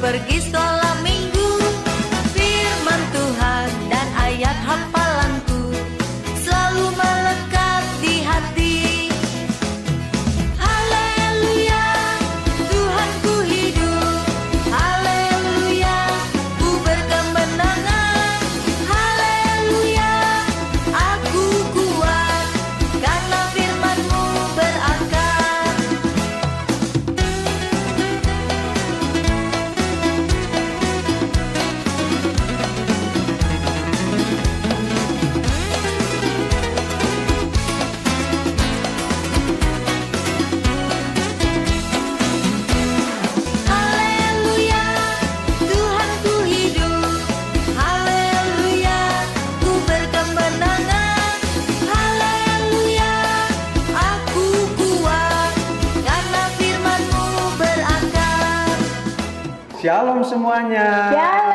pergi sekolah minggu. Firman Tuhan dan ayat hafalanku selalu melekat di hati. Haleluya, Tuhanku hidup. Haleluya, ku berkemenangan. Haleluya, aku kuat karena firman-Mu berakar. Haleluya, Tuhanku hidup. Haleluya, ku berkemenangan. Haleluya, aku kuat karena firman-Mu berakar. Shalom semuanya. Shalom.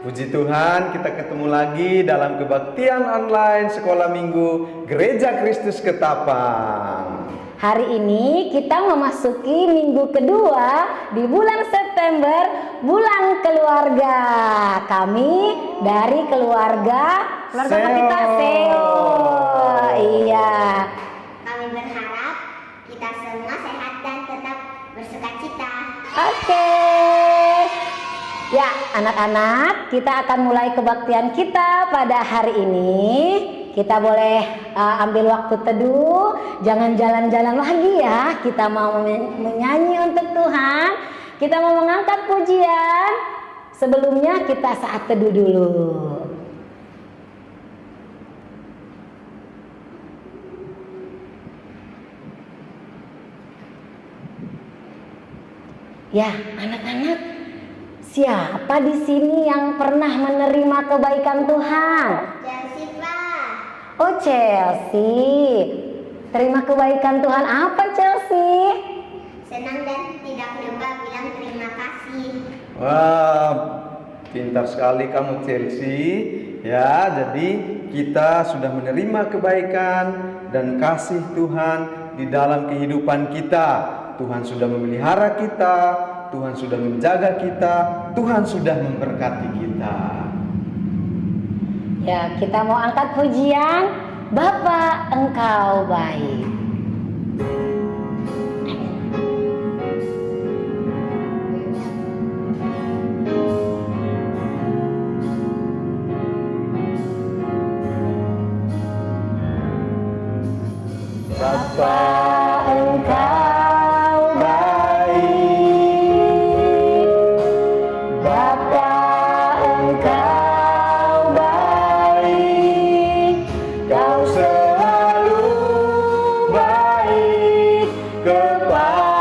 Puji Tuhan, kita ketemu lagi dalam kebaktian online Sekolah Minggu Gereja Kristus Ketapang. Hari ini kita memasuki minggu kedua di bulan September, bulan keluarga. Kami dari keluarga apa kita? Seo. Iya. Kami berharap kita semua sehat dan tetap bersukacita. Oke. Ya, anak-anak, kita akan mulai kebaktian kita pada hari ini. Kita boleh ambil waktu teduh, jangan jalan-jalan lagi ya. Kita mau menyanyi untuk Tuhan. Kita mau mengangkat pujian. Sebelumnya kita saat teduh dulu. Ya, anak-anak, siapa di sini yang pernah menerima kebaikan Tuhan? Chelsea, Pak. Oh, Chelsea. Terima kebaikan Tuhan apa, Chelsea? Senang dan tidak lupa bilang terima kasih. Wah, pintar sekali kamu Chelsea. Ya, jadi kita sudah menerima kebaikan dan kasih Tuhan di dalam kehidupan kita. Tuhan sudah memelihara kita, Tuhan sudah menjaga kita, Tuhan sudah memberkati kita. Ya, kita mau angkat pujian. Bapa, Engkau baik. Bapa, Engkau baik. Bapa, Engkau baik. Kau selalu baik kepadaku.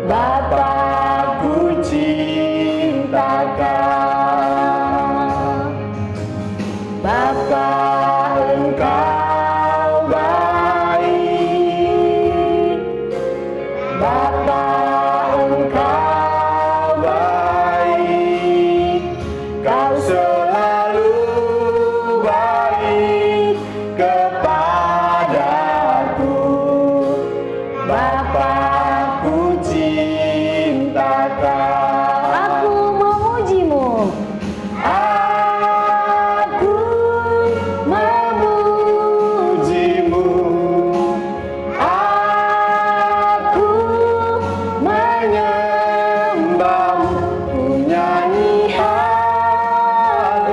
Bapa, ku cinta Kau. Bapa, Engkau baik. Bapa, Engkau baik. Kau selalu baik kepadaku. Bapa, ku cinta Kau. Aku memujimu. Aku memujimu. Aku menyembahmu. Ku nyanyi haleluya.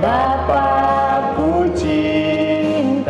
Bapa, ku cinta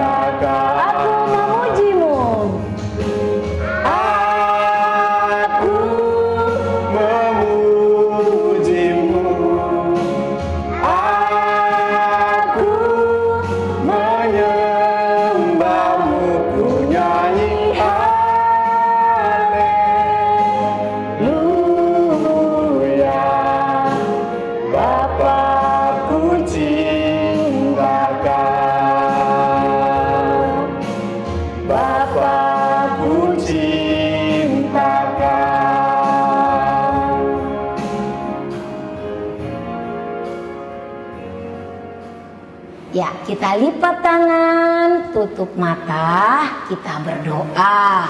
kita lipat tangan, tutup mata, kita berdoa.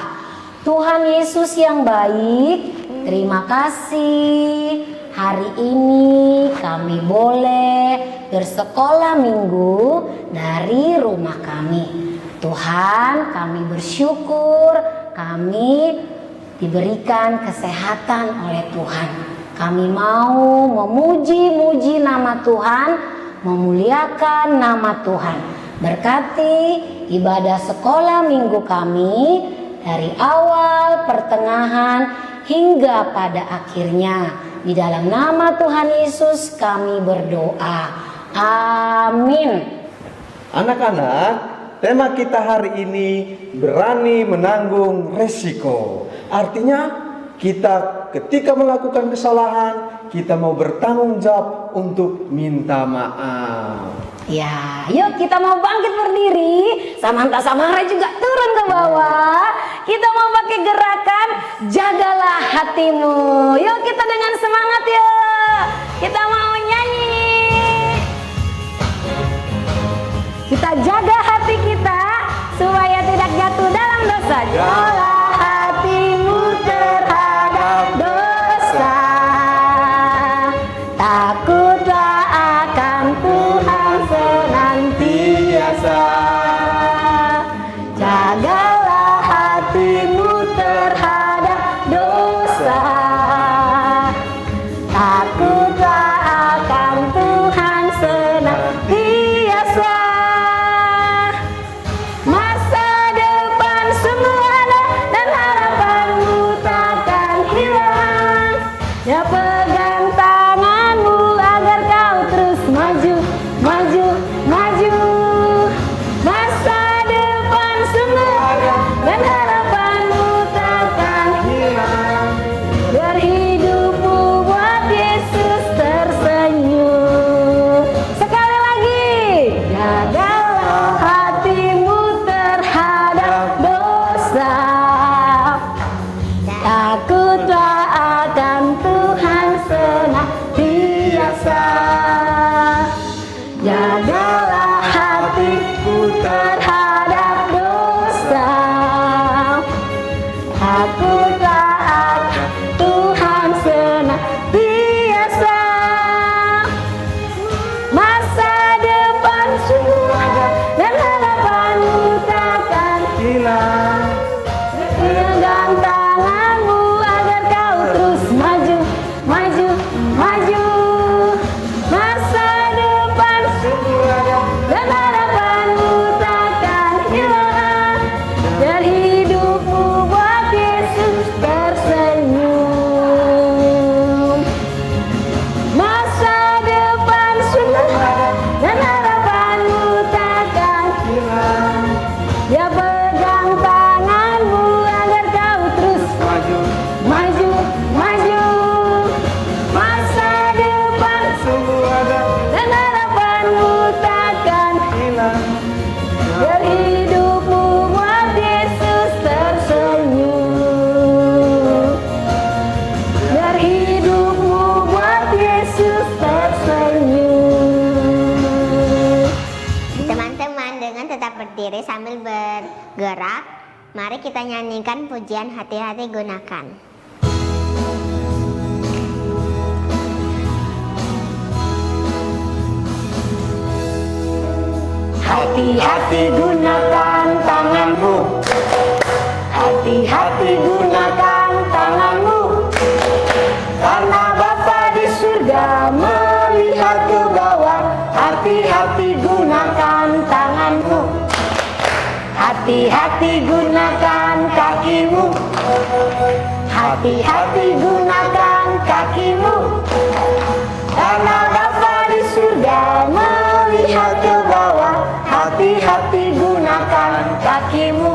Tuhan Yesus yang baik, terima kasih. Hari ini kami boleh bersekolah minggu dari rumah kami. Tuhan, kami bersyukur kami diberikan kesehatan oleh Tuhan. Kami mau memuji-muji nama Tuhan, memuliakan nama Tuhan. Berkati ibadah sekolah minggu kami dari awal, pertengahan, hingga pada akhirnya. Di dalam nama Tuhan Yesus kami berdoa. Amin. Anak-anak, tema kita hari ini berani menanggung resiko. Artinya kita ketika melakukan kesalahan, kita mau bertanggung jawab untuk minta maaf. Ya, yuk kita mau bangkit berdiri. Samantha Samara juga turun ke bawah. Kita mau pakai gerakan jagalah hatimu. Yuk kita dengan semangat yuk. Kita mau nyanyi. Kita jaga hati kita supaya tidak jatuh dalam dosa. Jagalah hatimu terhadap dosa. Takutlah akan Tuhan senantiasa. Jagalah hatimu terhadap dosa. Takutlah akan Tuhan senantiasa. Masa depan sungguh ada dan harapanmu takkan hilang. Ya pegang tanganmu agar kau terus maju, maju, maju. Masa depan sungguh ada dan harapanmu takkan hilang. Biar hidupmu buat Yesus tersenyum. Sekali lagi, jagalah hatimu terhadap dosa. Takutlah akan Tuhan senantiasa. Jagalah hatiku terhadap dosa. Takutlah akan Tuhan senantiasa. Masa depan sungguh ada dan harapanmu takkan hilang. Pegang tanganmu agar kau terus maju, maju, maju. Masa depan sungguh ada dan harapanmu takkan hilang. Dan hidupmu buat Yesus tersenyum. Masa depan sungguh ada dan harapanmu takkan hilang. Dia pegang tanganmu agar kau terus maju, maju, maju. Masa depan sungguh ada dan harapanmu takkan hilang. Biar hidupmu buat Yesus tersenyum. Biar hidupmu buat Yesus tersenyum. Teman-teman, dengan tetap berdiri sambil bergerak, mari kita nyanyikan pujian hati-hati gunakan. Hati-hati gunakan tanganmu. Hati-hati gunakan tanganmu. Karena Bapa di surga melihat ke bawah. Hati-hati gunakan tanganmu. Hati-hati gunakan kakimu. Hati-hati gunakan kakimu. Karena Bapa di surga melihat ke bawah. Hati-hati gunakan kakimu.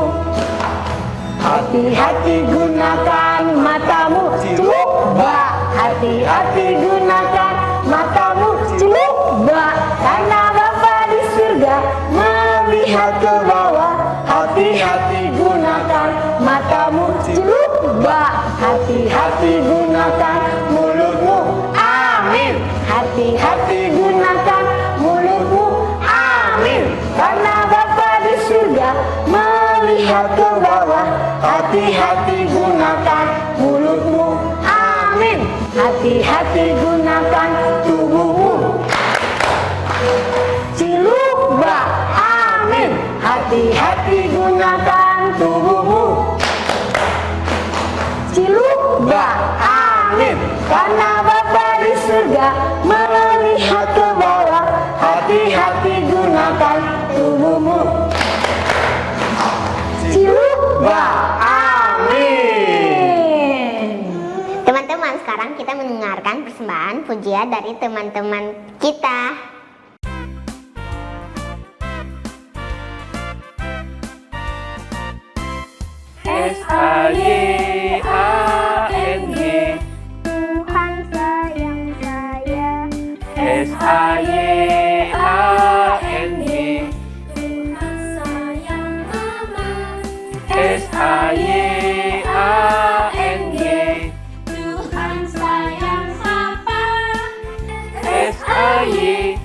Hati-hati gunakan matamu. Coba hati-hati gunakan matamu. Coba karena Bapa di surga melihat ke bawah. Hati-hati gunakan matamu. Coba hati-hati gunakan mulutmu. Amin. Hati-hati gunakan mulutmu. Amin. hati-hati gunakan tubuhmu. Cilukba, amin. Karena Bapa di surga melihat ke bawah. Hati-hati gunakan tubuhmu. Cilukba, amin. Teman-teman, sekarang kita mendengarkan persembahan pujian dari teman-teman kita. SAYANG, Tuhan sayang saya, SAYANG, Tuhan sayang mama, SAYANG, Tuhan sayang papa, SAYANG,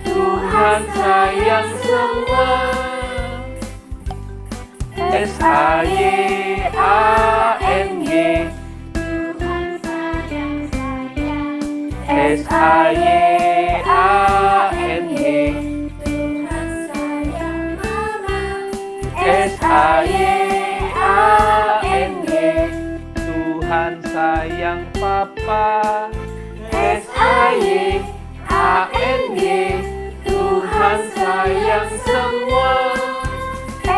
Tuhan sayang semua. SAYANG, Tuhan sayang saya, SAYANG, Tuhan sayang mama, SAYANG, Tuhan sayang papa. SAYANG, Tuhan sayang semua.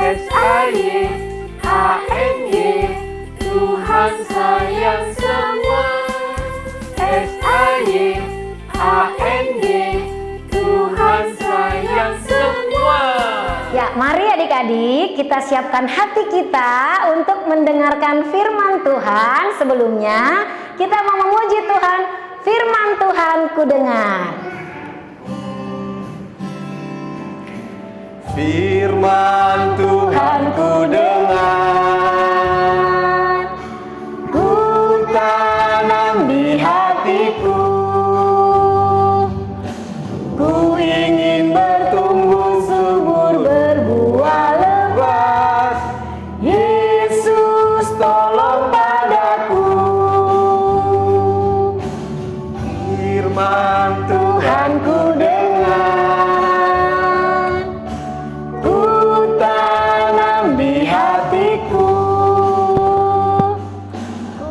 SAYANG, Tuhan sayang semua. SAYANG, Tuhan sayang semua. Ya, mari adik-adik kita siapkan hati kita untuk mendengarkan firman Tuhan. Sebelumnya kita mau memuji Tuhan. Firman Tuhan ku dengar. Firman Tuhan ku dengar, ku tanam di hatiku, ku ingin bertumbuh subur berbuah lebat. Yesus tolong padaku. Firman Tuhan ku dengar, ku tanam di hatiku,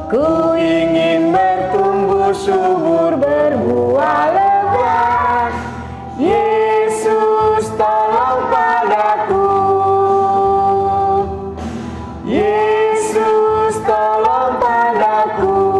ku ingin bertumbuh subur berbuah lebat. Yesus tolong padaku, Yesus tolong padaku.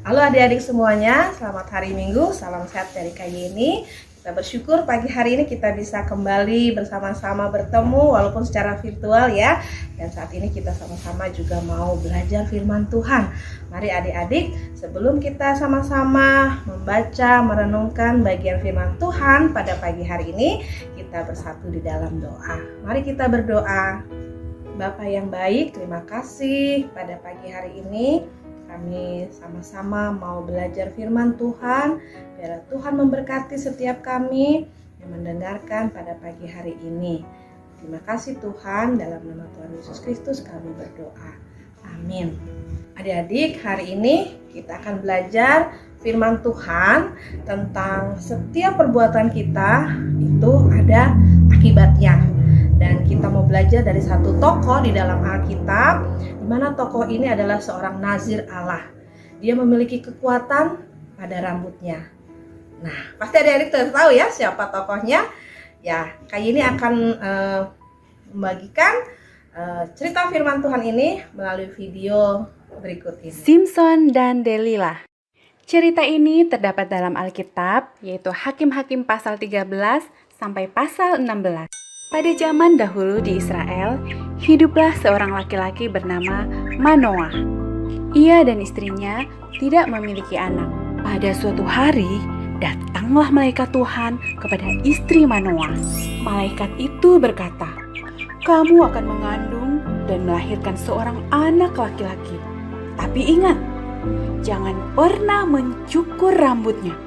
Halo adik-adik semuanya, selamat hari Minggu, salam sehat dari KYNI. Kita bersyukur pagi hari ini kita bisa kembali bersama-sama bertemu walaupun secara virtual ya. Dan saat ini kita sama-sama juga mau belajar firman Tuhan. Mari adik-adik, sebelum kita sama-sama membaca, merenungkan bagian firman Tuhan pada pagi hari ini, kita bersatu di dalam doa. Mari kita berdoa. Bapa yang baik, terima kasih pada pagi hari ini. Kami sama-sama mau belajar firman Tuhan. Biar Tuhan memberkati setiap kami yang mendengarkan pada pagi hari ini. Terima kasih Tuhan, dalam nama Tuhan Yesus Kristus kami berdoa. Amin. Adik-adik, hari ini kita akan belajar firman Tuhan tentang setiap perbuatan kita itu ada akibatnya. Dan kita mau belajar dari satu tokoh di dalam Alkitab, di mana tokoh ini adalah seorang nazir Allah. Dia memiliki kekuatan pada rambutnya. Nah, pasti adik-adik tahu ya siapa tokohnya. Ya, KYNI akan membagikan cerita firman Tuhan ini melalui video berikut ini. Simson dan Delila. Cerita ini terdapat dalam Alkitab, yaitu Hakim-Hakim pasal 13 sampai pasal 16. Pada zaman dahulu di Israel, hiduplah seorang laki-laki bernama Manoah. Ia dan istrinya tidak memiliki anak. Pada suatu hari, datanglah malaikat Tuhan kepada istri Manoah. Malaikat itu berkata, "Kamu akan mengandung dan melahirkan seorang anak laki-laki. Tapi ingat, jangan pernah mencukur rambutnya,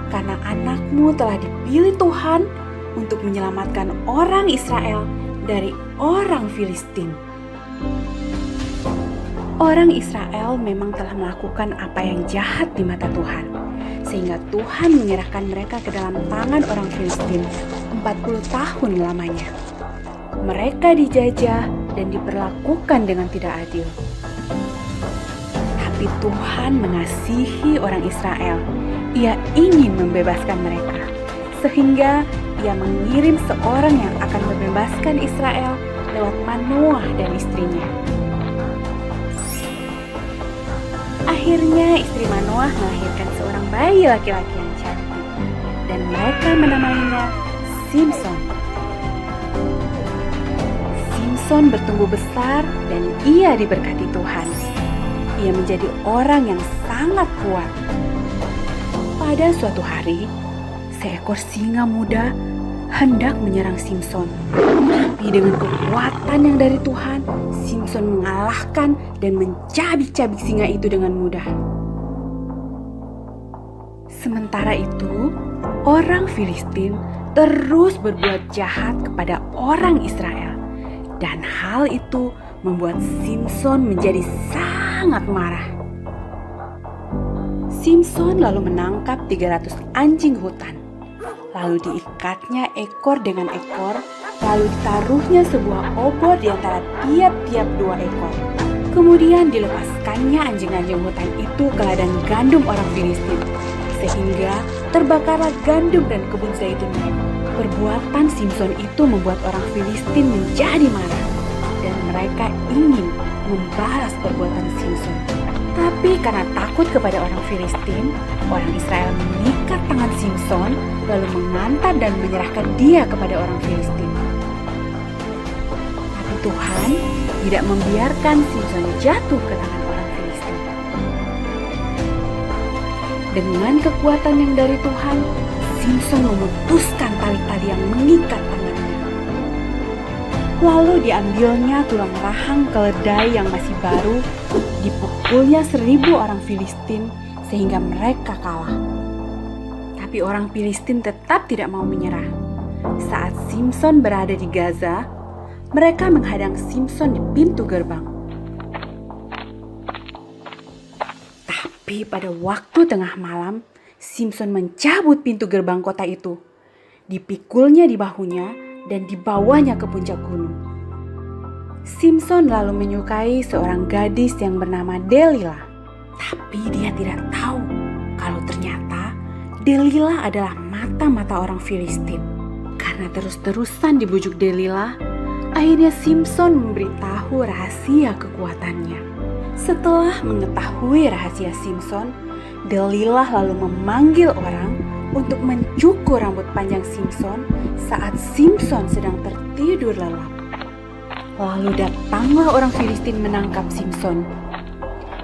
karena anakmu telah dipilih Tuhan untuk menyelamatkan orang Israel dari orang Filistin." Orang Israel memang telah melakukan apa yang jahat di mata Tuhan, sehingga Tuhan menyerahkan mereka ke dalam tangan orang Filistin 40 tahun lamanya. Mereka dijajah dan diperlakukan dengan tidak adil. Tapi Tuhan mengasihi orang Israel. Ia ingin membebaskan mereka, sehingga Ia mengirim seorang yang akan membebaskan Israel lewat Manoah dan istrinya. Akhirnya istri Manoah melahirkan seorang bayi laki-laki yang cantik, dan mereka menamainya Simson. Simson bertumbuh besar dan ia diberkati Tuhan. Ia menjadi orang yang sangat kuat. Pada suatu hari, seekor singa muda hendak menyerang Simson. Tapi dengan kekuatan yang dari Tuhan, Simson mengalahkan dan mencabik-cabik singa itu dengan mudah. Sementara itu, orang Filistin terus berbuat jahat kepada orang Israel. Dan hal itu membuat Simson menjadi sangat marah. Simson lalu menangkap 300 anjing hutan. Lalu diikatnya ekor dengan ekor, lalu ditaruhnya sebuah obor di antara tiap-tiap 2 ekor. Kemudian dilepaskannya anjing-anjing hutan itu ke ladang gandum orang Filistin, sehingga terbakarlah gandum dan kebun zaitun mereka. Perbuatan Simson itu membuat orang Filistin menjadi marah, dan mereka ingin membalas perbuatan Simson. Tapi karena takut kepada orang Filistin, orang Israel mengikat tangan Simson, lalu mengantar dan menyerahkan dia kepada orang Filistin. Tapi Tuhan tidak membiarkan Simson jatuh ke tangan orang Filistin. Dengan kekuatan yang dari Tuhan, Simson memutuskan tali-tali yang mengikat tangannya. Lalu diambilnya tulang rahang keledai yang masih baru, dipukulnya 1000 orang Filistin sehingga mereka kalah. Tapi orang Filistin tetap tidak mau menyerah. Saat Simson berada di Gaza, mereka menghadang Simson di pintu gerbang. Tapi pada waktu tengah malam, Simson mencabut pintu gerbang kota itu. Dipikulnya di bahunya dan dibawanya ke puncak gunung. Simson lalu menyukai seorang gadis yang bernama Delilah. Tapi dia tidak tahu kalau ternyata Delilah adalah mata-mata orang Filistin. Karena terus-terusan dibujuk Delilah, akhirnya Simson memberitahu rahasia kekuatannya. Setelah mengetahui rahasia Simson, Delilah lalu memanggil orang untuk mencukur rambut panjang Simson saat Simson sedang tertidur lelap. Lalu datanglah orang Filistin menangkap Simson.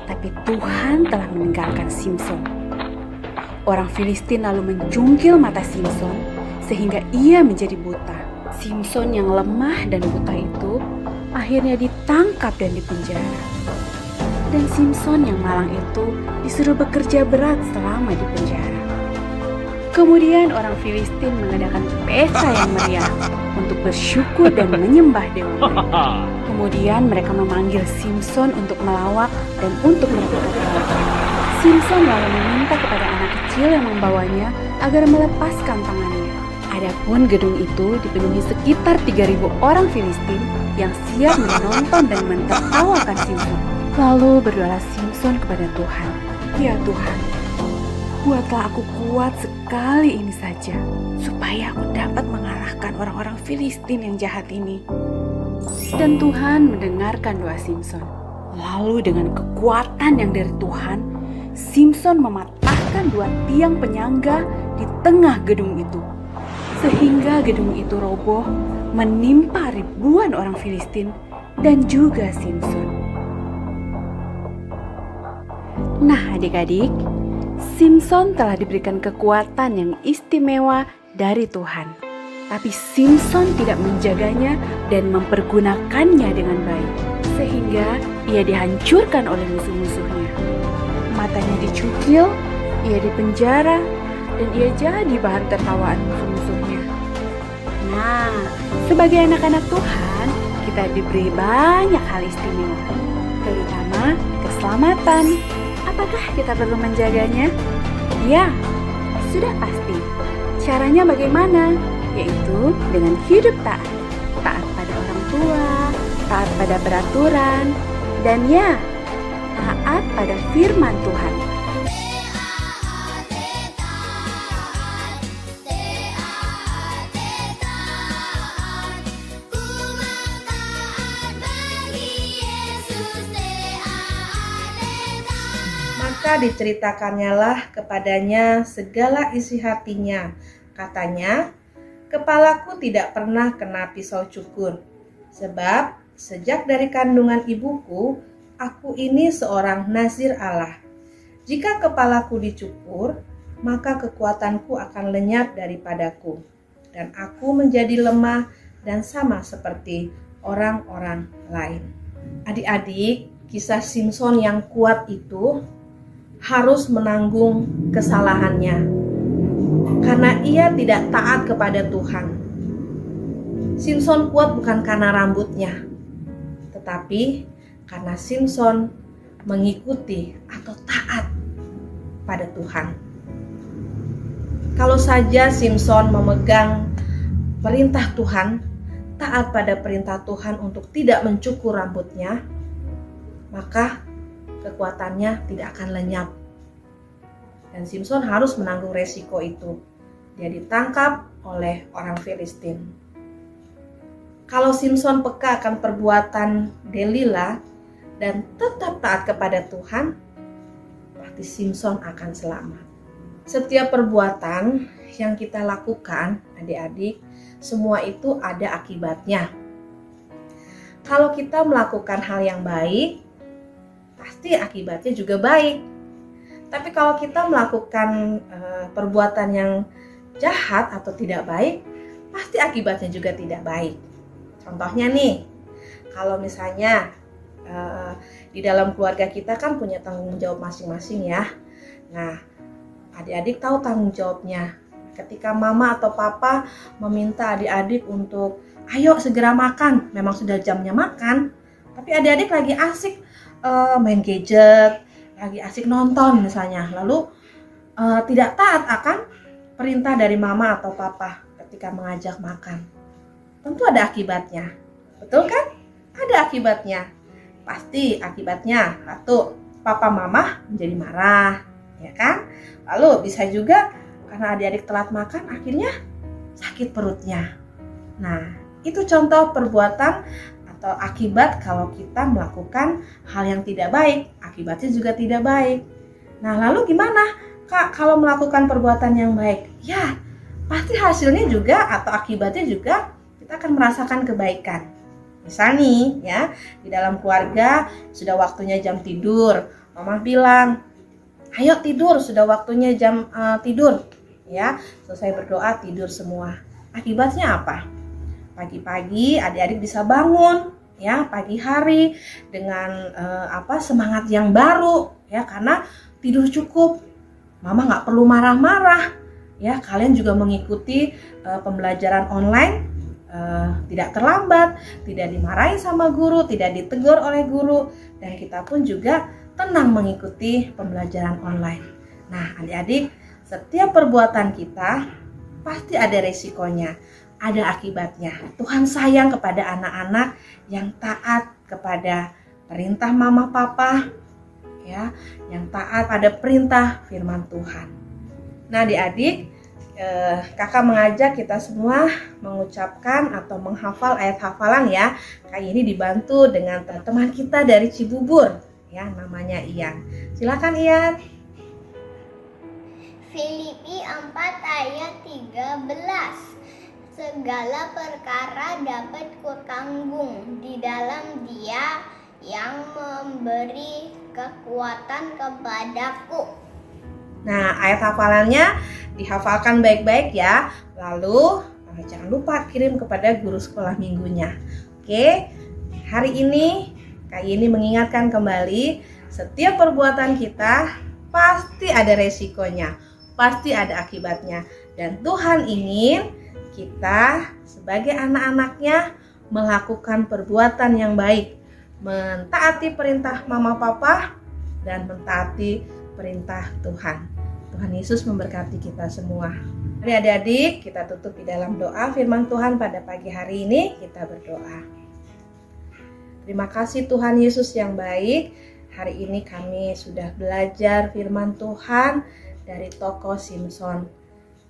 Tapi Tuhan telah meninggalkan Simson. Orang Filistin lalu mencungkil mata Simson sehingga ia menjadi buta. Simson yang lemah dan buta itu akhirnya ditangkap dan dipenjara. Dan Simson yang malang itu disuruh bekerja berat selama di penjara. Kemudian orang Filistin mengadakan pesta yang meriah untuk bersyukur dan menyembah dewa mereka. Kemudian mereka memanggil Simson untuk melawak dan untuk merebut kekalahan. Simson lalu meminta kepada anak kecil yang membawanya agar melepaskan tangannya. Adapun gedung itu dipenuhi sekitar 3.000 orang Filistin yang siap menonton dan mentertawakan Simson. Lalu berdoalah Simson kepada Tuhan, "Ya Tuhan, buatlah aku kuat sekali ini saja, supaya aku dapat mengalahkan orang-orang Filistin yang jahat ini." Dan Tuhan mendengarkan doa Simson. Lalu dengan kekuatan yang dari Tuhan, Simson mematahkan 2 tiang penyangga di tengah gedung itu. Sehingga gedung itu roboh, menimpa ribuan orang Filistin dan juga Simson. Nah adik-adik, Simson telah diberikan kekuatan yang istimewa dari Tuhan. Tapi Simson tidak menjaganya dan mempergunakannya dengan baik. Sehingga ia dihancurkan oleh musuh-musuhnya. Matanya dicukil, ia dipenjara, dan ia jadi bahan tertawaan musuh-musuhnya. Nah, sebagai anak-anak Tuhan, kita diberi banyak hal istimewa. Terutama pertama, keselamatan. Apakah kita perlu menjaganya? Ya, sudah pasti. Caranya bagaimana? Yaitu dengan hidup taat. Taat pada orang tua, taat pada peraturan, dan ya, taat pada firman Tuhan. Maka diceritakannya kepadanya segala isi hatinya. Katanya, kepalaku tidak pernah kena pisau cukur, sebab sejak dari kandungan ibuku, aku ini seorang nazir Allah. Jika kepalaku dicukur, maka kekuatanku akan lenyap daripadaku, dan aku menjadi lemah dan sama seperti orang-orang lain. Adik-adik, kisah Simson yang kuat itu harus menanggung kesalahannya karena ia tidak taat kepada Tuhan. Simson kuat bukan karena rambutnya, tetapi karena Simson mengikuti atau taat pada Tuhan. Kalau saja Simson memegang perintah Tuhan, taat pada perintah Tuhan untuk tidak mencukur rambutnya, maka kekuatannya tidak akan lenyap. Dan Simson harus menanggung resiko itu. Dia ditangkap oleh orang Filistin. Kalau Simson peka akan perbuatan Delila dan tetap taat kepada Tuhan, pasti Simson akan selamat. Setiap perbuatan yang kita lakukan, adik-adik, semua itu ada akibatnya. Kalau kita melakukan hal yang baik, pasti akibatnya juga baik. Tapi kalau kita melakukan perbuatan yang jahat atau tidak baik, pasti akibatnya juga tidak baik. Contohnya nih, kalau misalnya di dalam keluarga kita kan punya tanggung jawab masing-masing ya. Nah, adik-adik tahu tanggung jawabnya. Ketika mama atau papa meminta adik-adik untuk ayo segera makan, memang sudah jamnya makan, tapi adik-adik lagi asik main gadget, lagi asik nonton misalnya, lalu tidak taat akan perintah dari mama atau papa ketika mengajak makan. Tentu ada akibatnya, betul kan? Ada akibatnya. Pasti akibatnya, satu, papa mama menjadi marah, ya kan? Lalu bisa juga karena adik-adik telat makan, akhirnya sakit perutnya. Nah, itu contoh perbuatan atau akibat kalau kita melakukan hal yang tidak baik, akibatnya juga tidak baik. Nah, lalu gimana, Kak, kalau melakukan perbuatan yang baik? Ya, pasti hasilnya juga atau akibatnya juga kita akan merasakan kebaikan. Misal nih, ya, di dalam keluarga sudah waktunya jam tidur. Mama bilang, ayo tidur, sudah waktunya jam tidur. Ya, selesai berdoa tidur semua. Akibatnya apa? Pagi-pagi adik-adik bisa bangun ya pagi hari dengan semangat yang baru ya karena tidur cukup. Mama nggak perlu marah-marah ya, kalian juga mengikuti pembelajaran online tidak terlambat, tidak dimarahi sama guru, tidak ditegur oleh guru, dan kita pun juga tenang mengikuti pembelajaran online. Nah, adik-adik, setiap perbuatan kita pasti ada resikonya, ada akibatnya. Tuhan sayang kepada anak-anak yang taat kepada perintah mama papa, ya, yang taat pada perintah firman Tuhan. Nah, adik-adik, kakak mengajak kita semua mengucapkan atau menghafal ayat hafalan ya. Kali ini dibantu dengan teman kita dari Cibubur, ya, namanya Ian. Silakan Ian. Filipi 4 ayat 13. Segala perkara dapat kutanggung di dalam Dia yang memberi kekuatan kepadaku. Nah, ayat hafalannya dihafalkan baik-baik ya. Lalu jangan lupa kirim kepada guru sekolah minggunya. Oke, hari ini Kak Yeni mengingatkan kembali, setiap perbuatan kita pasti ada resikonya, pasti ada akibatnya. Dan Tuhan ingin kita sebagai anak-anaknya melakukan perbuatan yang baik, mentaati perintah mama papa dan mentaati perintah Tuhan. Tuhan Yesus memberkati kita semua. Mari adik-adik, kita tutup di dalam doa firman Tuhan pada pagi hari ini. Kita berdoa. Terima kasih Tuhan Yesus yang baik. Hari ini kami sudah belajar firman Tuhan dari tokoh Simson.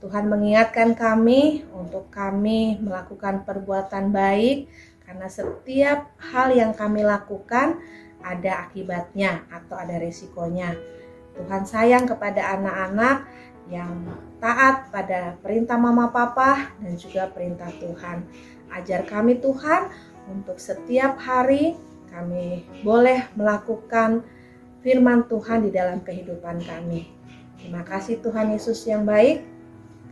Tuhan mengingatkan kami untuk kami melakukan perbuatan baik, karena setiap hal yang kami lakukan ada akibatnya atau ada resikonya. Tuhan sayang kepada anak-anak yang taat pada perintah mama papa dan juga perintah Tuhan. Ajar kami Tuhan untuk setiap hari kami boleh melakukan firman Tuhan di dalam kehidupan kami. Terima kasih Tuhan Yesus yang baik.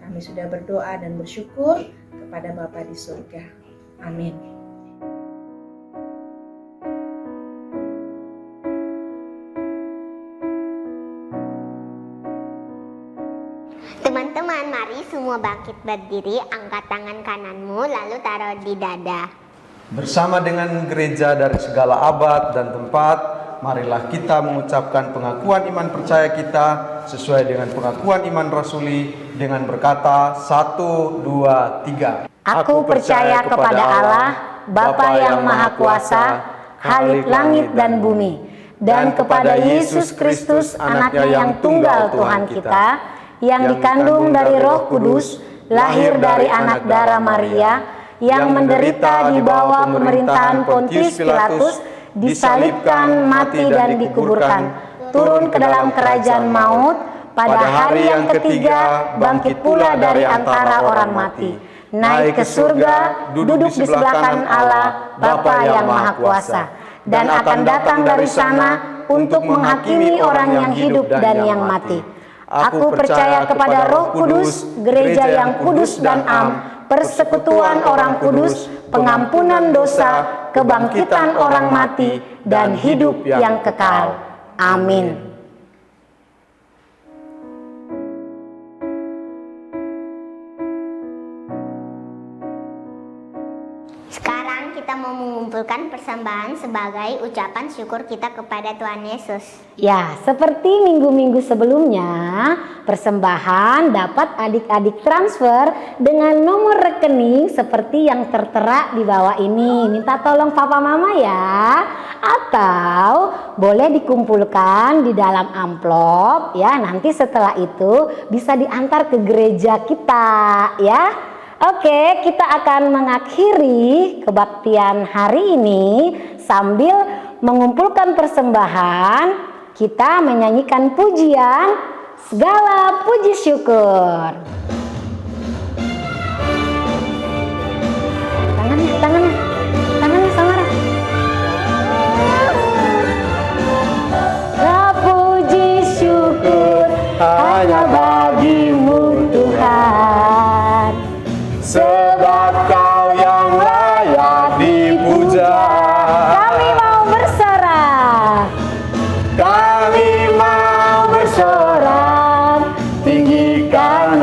Kami sudah berdoa dan bersyukur kepada Bapa di surga. Amin. Teman-teman, mari semua bangkit berdiri, angkat tangan kananmu lalu taruh di dada. Bersama dengan gereja dari segala abad dan tempat, marilah kita mengucapkan pengakuan iman percaya kita sesuai dengan pengakuan iman rasuli dengan berkata 1, 2, 3. Aku percaya kepada Allah, Bapa yang Maha Kuasa, Khalik langit dan bumi, dan kepada Yesus Kristus, anaknya yang tunggal Tuhan kita, yang dikandung dari Roh Kudus, lahir dari anak darah Maria, yang menderita di bawah pemerintahan Pontius Pilatus, disalibkan, mati dan dikuburkan, turun ke dalam kerajaan maut, pada hari yang ketiga bangkit pula dari antara orang mati, naik ke surga, duduk di sebelah kanan Allah, Bapa yang Maha Kuasa, dan akan datang dari sana untuk menghakimi orang yang hidup dan yang mati. Aku percaya kepada Roh Kudus, gereja yang kudus dan am, persekutuan orang kudus, pengampunan dosa, kebangkitan orang mati, dan hidup yang kekal. Amin. Sekarang kita mau mengumpulkan persembahan sebagai ucapan syukur kita kepada Tuhan Yesus. Ya, seperti minggu-minggu sebelumnya, persembahan dapat adik-adik transfer dengan nomor rekening seperti yang tertera di bawah ini. Minta tolong papa mama ya. Atau boleh dikumpulkan di dalam amplop ya. Nanti setelah itu bisa diantar ke gereja kita ya. Oke, kita akan mengakhiri kebaktian hari ini sambil mengumpulkan persembahan. Kita menyanyikan pujian segala puji syukur. Tangannya Samara. Segala puji syukur hanya bagimu Tuhan. Sebab Kau yang layak dipuja. Kami mau bersorak. Kami mau bersorak, tinggikan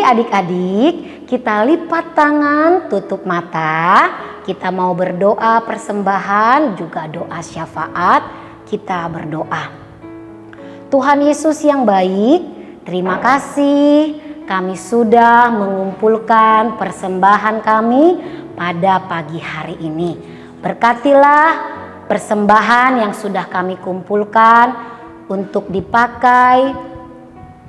Mari adik-adik, kita lipat tangan, tutup mata. Kita mau berdoa persembahan, juga doa syafaat. Kita berdoa. Tuhan Yesus yang baik, terima kasih kami sudah mengumpulkan persembahan kami pada pagi hari ini. Berkatilah persembahan yang sudah kami kumpulkan untuk dipakai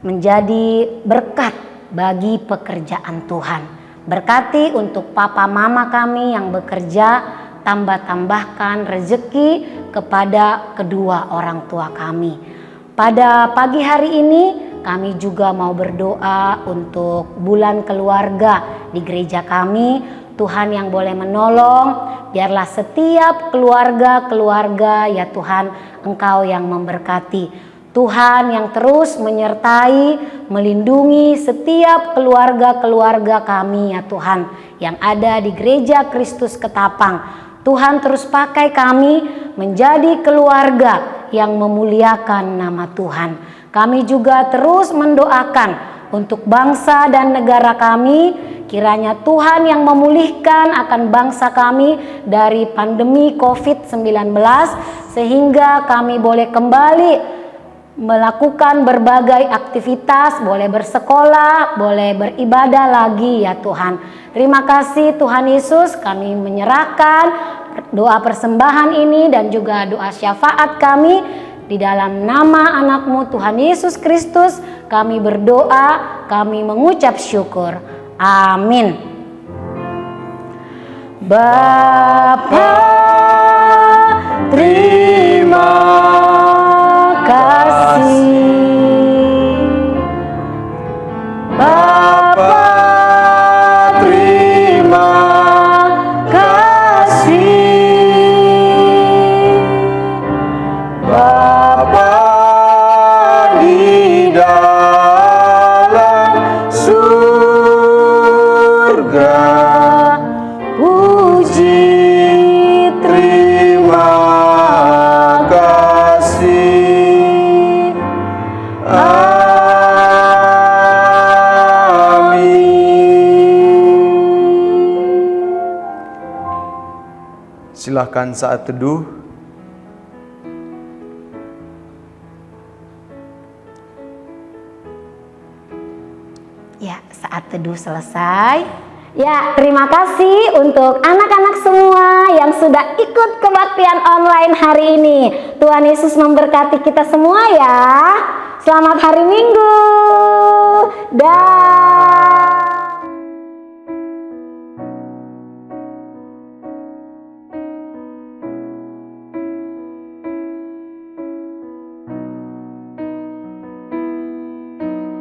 menjadi berkat bagi pekerjaan Tuhan. Berkati untuk papa mama kami yang bekerja, tambahkan rezeki kepada kedua orang tua kami. Pada pagi hari ini kami juga mau berdoa untuk bulan keluarga di gereja kami. Tuhan yang boleh menolong, biarlah setiap keluarga ya Tuhan, Engkau yang memberkati. Tuhan yang terus menyertai, melindungi setiap keluarga kami ya Tuhan, yang ada di Gereja Kristus Ketapang. Tuhan terus pakai kami menjadi keluarga yang memuliakan nama Tuhan. Kami juga terus mendoakan untuk bangsa dan negara kami, kiranya Tuhan yang memulihkan akan bangsa kami dari pandemi COVID-19, sehingga kami boleh kembali melakukan berbagai aktivitas, boleh bersekolah, boleh beribadah lagi ya Tuhan. Terima kasih Tuhan Yesus, kami menyerahkan doa persembahan ini dan juga doa syafaat kami di dalam nama anak-Mu Tuhan Yesus Kristus. Kami berdoa, kami mengucap syukur. Amin. Bapa, terima kasih. Bapa, terima kasih. Bapa di dalam surga, puji terima kasih. Amin. Silahkan saat teduh. Ya, saat teduh selesai. Ya, terima kasih untuk anak-anak semua yang sudah ikut kebaktian online hari ini. Tuhan Yesus memberkati kita semua ya. Selamat hari Minggu. Dah.